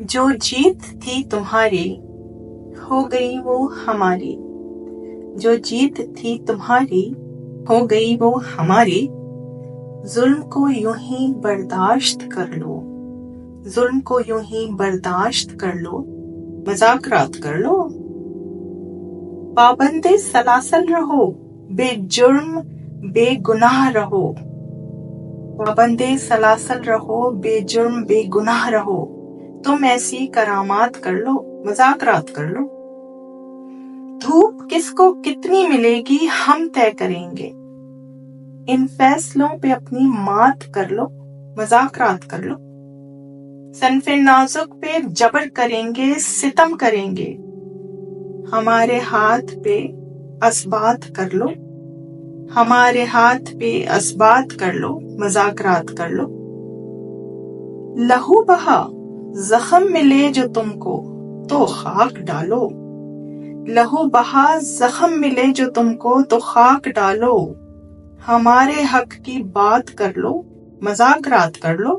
जो जीत थी तुम्हारी हो गई वो हमारी, जो जीत थी तुम्हारी हो गई वो हमारी। जुल्म को यूं ही बर्दाश्त कर लो, जुल्म को यूं ही बर्दाश्त कर लो, मजाकरात कर लो। पाबंदे सलासल रहो, बेजुर्म बेगुनाह रहो, पाबंदे सलासल रहो, बेजुर्म बेगुनाह रहो। तुम ऐसी करामात कर लो, मजाकरात कर लो। धूप किसको कितनी मिलेगी हम तय करेंगे, इन फैसलों पे अपनी मात कर लो, मजाकरात कर लो। सनफे नाजुक पे जबर करेंगे, सितम करेंगे, हमारे हाथ पे असबात कर लो, हमारे हाथ पे असबात कर लो, मजाकरात कर लो। लहू बहा जख्म मिले जो तुमको तो खाक डालो, लहू बहा जख्म मिले जो तुमको तो खाक डालो। हमारे हक की बात कर लो, मजाकरात कर लो।